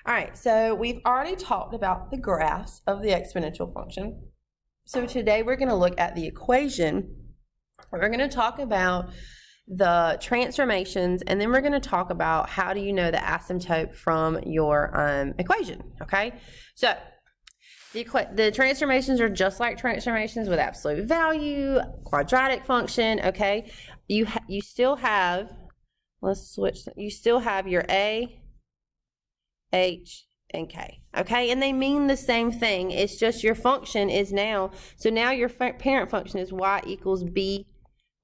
All right, so we've already talked about the graphs of the exponential function. So today we're going to look at the equation. We're going to talk about the transformations, and then we're going to talk about how do you know the asymptote from your equation, okay? So the transformations are just like transformations with absolute value, quadratic function, okay? You still have, let's switch, you still have your A, H, and K, okay? And they mean the same thing. It's just your function is now, so now your parent function is y equals b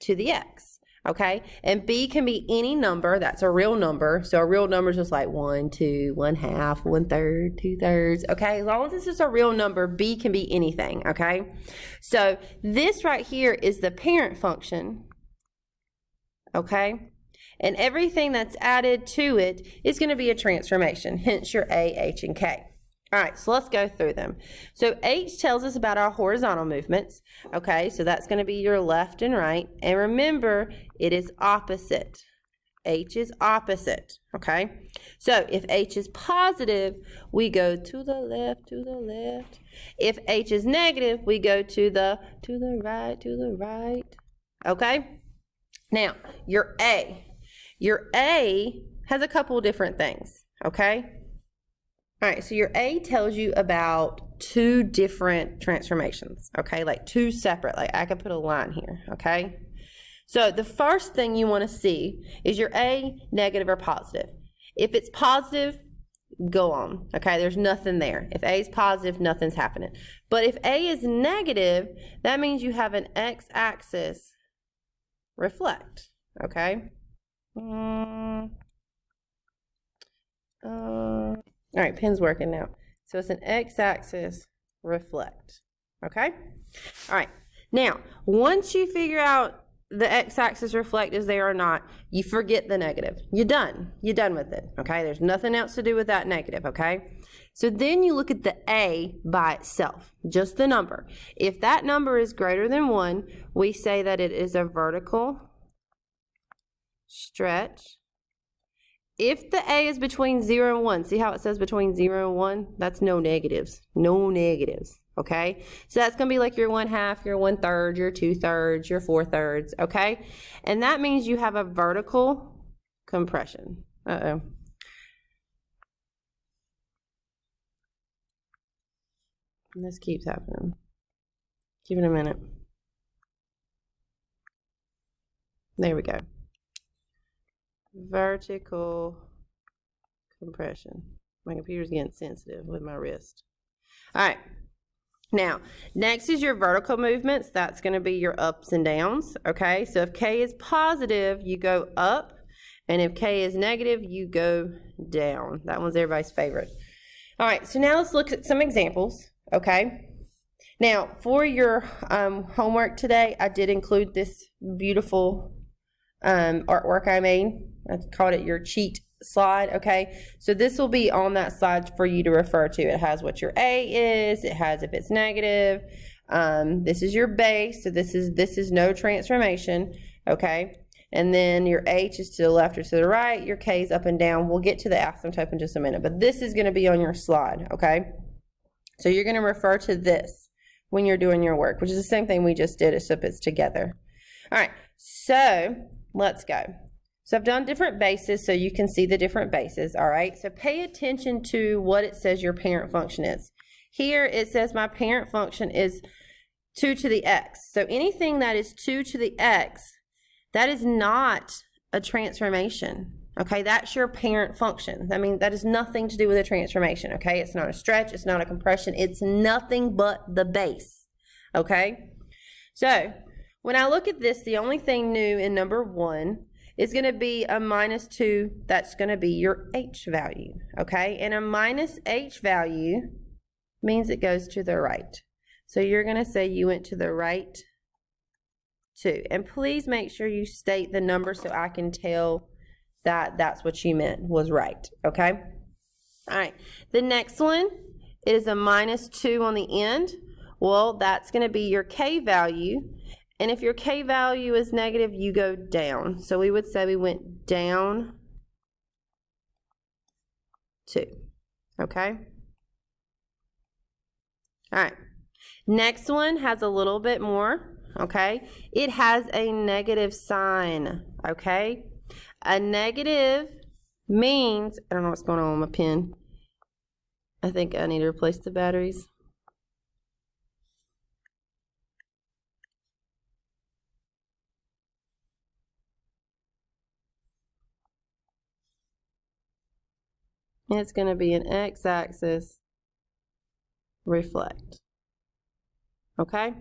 to the x, okay? And b can be any number. That's a real number. So a real number is just like 1, 2, 1/2, 1/3, 2/3, okay? As long as this is a real number, b can be anything, okay? So this right here is the parent function, okay? And everything that's added to it is going to be a transformation, hence your A, H, and K. All right, so let's go through them. So H tells us about our horizontal movements, okay? So that's going to be your left and right. And remember, it is opposite. H is opposite, okay? So if H is positive, we go to the left, to the left. If H is negative, we go to the right, okay? Now, your A. Your A has a couple different things, okay? All right, so your A tells you about two different transformations, okay? Like two separate, like I could put a line here, okay? So the first thing you want to see is your A negative or positive. If it's positive, go on, okay? There's nothing there. If A is positive, nothing's happening. But if A is negative, that means you have an x-axis reflect, okay? All right, pen's working now. So it's an x-axis reflect, okay? All right, now, once you figure out the x-axis reflect is there or not, you forget the negative. You're done with it, okay? There's nothing else to do with that negative, okay? So then you look at the A by itself, just the number. If that number is greater than 1, we say that it is a vertical stretch. If the A is between 0 and 1, see how it says between 0 and 1? That's no negatives, okay? So that's going to be like your 1/2, your 1/3, your 2/3, your 4/3, okay? And that means you have a vertical compression. Uh-oh. This keeps happening. Give it a minute. There we go. Vertical compression. My computer's getting sensitive with my wrist. All right. Now, next is your vertical movements. That's going to be your ups and downs, okay? So if K is positive, you go up, and if K is negative, you go down. That one's everybody's favorite. All right, so now let's look at some examples, okay? Now, for your homework today, I did include this beautiful artwork I made. I called it your cheat slide, okay? So this will be on that slide for you to refer to. It has what your A is, it has if it's negative, this is your base, so this is no transformation, okay? And then your H is to the left or to the right, your K is up and down. We'll get to the asymptote in just a minute, but this is going to be on your slide, okay? So you're going to refer to this when you're doing your work, which is the same thing we just did, except it's together. All right, so let's go. So I've done different bases so you can see the different bases, all right? So pay attention to what it says your parent function is. Here it says my parent function is 2 to the x. So anything that is 2 to the x, that is not a transformation, okay? That's your parent function. I mean, that has nothing to do with a transformation, okay? It's not a stretch, it's not a compression, it's nothing but the base, okay? So when I look at this, the only thing new in number 1 is going to be a -2. That's going to be your H value, okay? And a minus H value means it goes to the right. So you're going to say you went to the right 2. And please make sure you state the number so I can tell that that's what you meant was right, okay? All right, the next one is a -2 on the end. Well, that's going to be your K value. And if your K value is negative, you go down. So we would say we went down 2. okay? All right. Next one has a little bit more, okay? It has a negative sign, okay? A negative means, I don't know what's going on with my pen. I think I need to replace the batteries. It's going to be an x-axis reflect. Okay?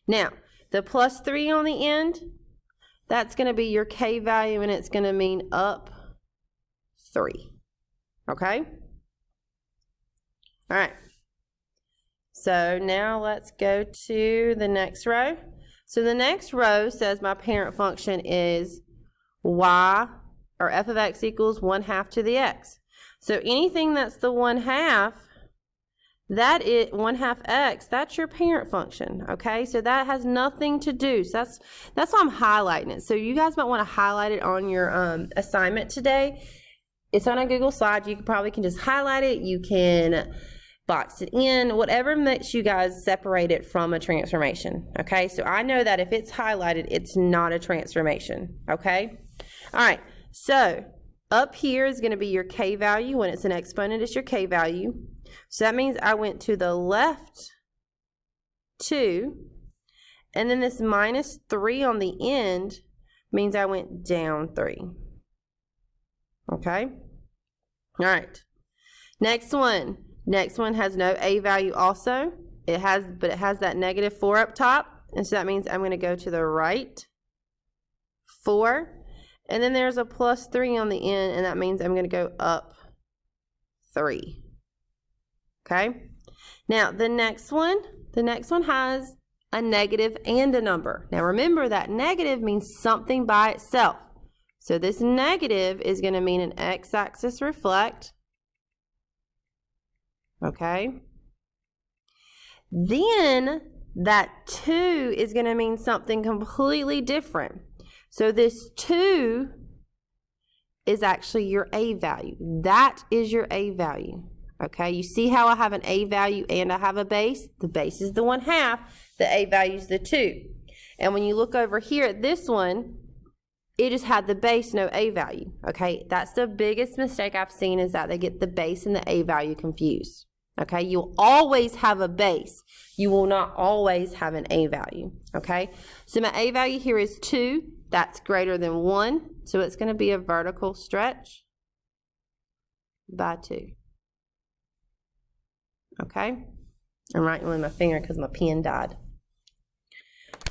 Now, the plus 3 on the end, that's going to be your k value, and it's going to mean up 3. Okay? All right. So now let's go to the next row. So the next row says my parent function is y, or f of x equals 1/2 to the x. So anything that's the 1/2, that is 1/2 x, that's your parent function, okay? So that has nothing to do. So that's why I'm highlighting it. So you guys might want to highlight it on your assignment today. It's on a Google slide. You probably can just highlight it. You can box it in, whatever makes you guys separate it from a transformation, okay? So I know that if it's highlighted, it's not a transformation, okay? All right, so up here is going to be your k value. When it's an exponent, it's your k value. So that means I went to the left 2, and then this minus 3 on the end means I went down 3. Okay? All right. Next one. Next one has no a value also. But it has that negative 4 up top. And so that means I'm going to go to the right 4. And then there's a plus 3 on the end, and that means I'm going to go up 3. Okay? Now, the next one has a negative and a number. Now, remember that negative means something by itself. So this negative is going to mean an x-axis reflect. Okay? Then that 2 is going to mean something completely different. So this 2 is actually your a value. That is your a value. Okay, you see how I have an a value and I have a base? The base is the 1/2, the a value is the 2. And when you look over here at this one, it just had the base, no a value. Okay, that's the biggest mistake I've seen, is that they get the base and the a value confused. Okay, you'll always have a base. You will not always have an a value. Okay, so my a value here is 2. That's greater than 1. So it's going to be a vertical stretch by 2. Okay, I'm writing with my finger because my pen died.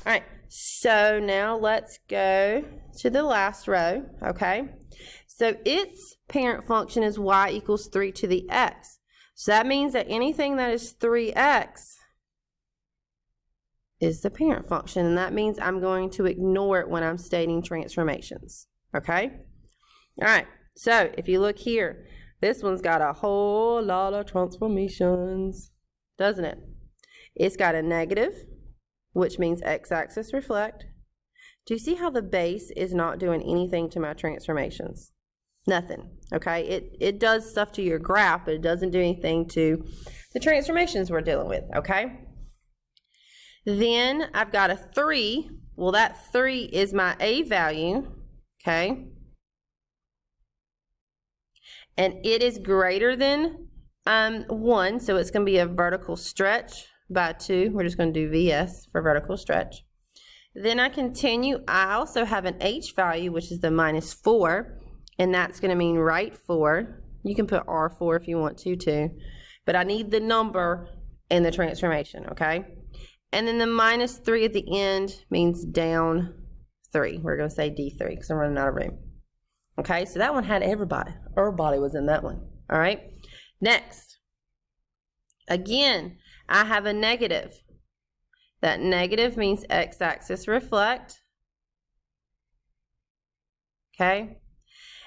All right, so now let's go to the last row. Okay, so its parent function is y equals 3 to the x. So that means that anything that is 3x is the parent function, and that means I'm going to ignore it when I'm stating transformations. Okay? All right, so if you look here, this one's got a whole lot of transformations, doesn't it? It's got a negative, which means x-axis reflect. Do you see how the base is not doing anything to my transformations? Nothing, okay? It does stuff to your graph, but it doesn't do anything to the transformations we're dealing with, okay? Then I've got a 3. Well, that 3 is my a value, okay? And it is greater than 1, so it's going to be a vertical stretch by 2. We're just going to do VS for vertical stretch. Then I continue. I also have an h value, which is the minus 4, and that's going to mean right 4. You can put R4 if you want to too, but I need the number in the transformation, okay? And then the minus 3 at the end means down 3. We're going to say D3 because I'm running out of room. Okay, so that one had everybody. Everybody was in that one. All right, next. Again, I have a negative. That negative means x-axis reflect. Okay,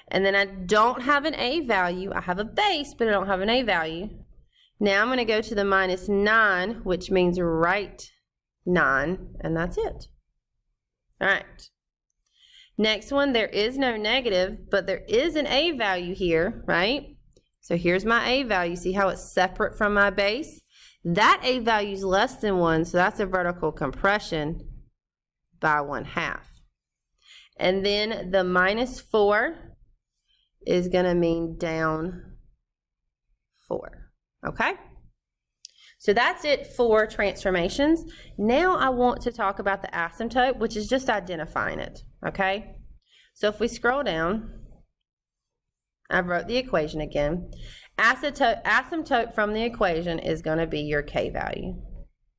and then I don't have an a value. I have a base, but I don't have an a value. Now I'm going to go to the minus 9, which means right 9, and that's it. All right. Next one, there is no negative, but there is an a value here, right? So here's my a value. See how it's separate from my base? That a value is less than 1, so that's a vertical compression by 1/2. And then the minus 4 is going to mean down 4. Okay? So that's it for transformations. Now I want to talk about the asymptote, which is just identifying it. Okay? So if we scroll down, I wrote the equation again. Asymptote from the equation is going to be your k value.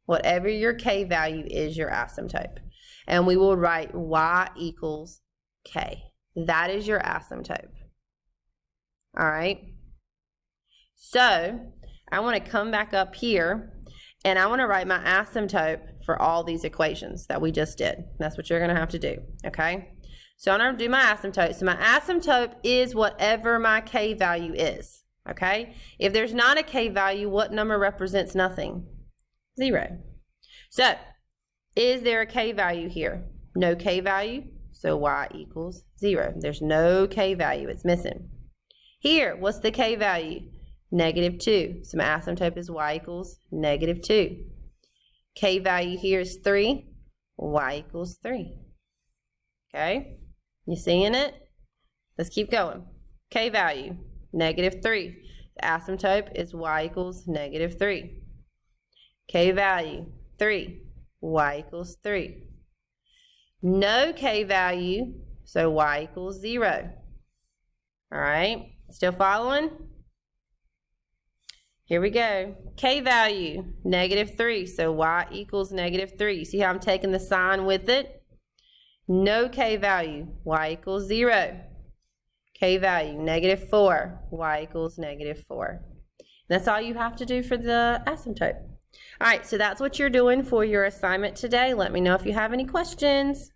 Whatever your k value is, your asymptote. And we will write y equals k. That is your asymptote. All right? So I want to come back up here, and I want to write my asymptote for all these equations that we just did. That's what you're going to have to do, okay? So I'm going to do my asymptote. So my asymptote is whatever my k value is, okay? If there's not a k value, what number represents nothing? 0. So is there a k value here? No k value, so y equals 0. There's no k value. It's missing. Here, what's the k value? -2. So my asymptote is y equals -2. K value here is 3. Y equals 3. Okay? You seeing it? Let's keep going. K value, -3. The asymptote is y equals -3. K value, 3. Y equals 3. No k value, so y equals 0. All right? Still following? Here we go. K value, -3, so y equals -3. You see how I'm taking the sign with it? No k value, y equals 0. K value, -4, y equals -4. That's all you have to do for the asymptote. All right, so that's what you're doing for your assignment today. Let me know if you have any questions.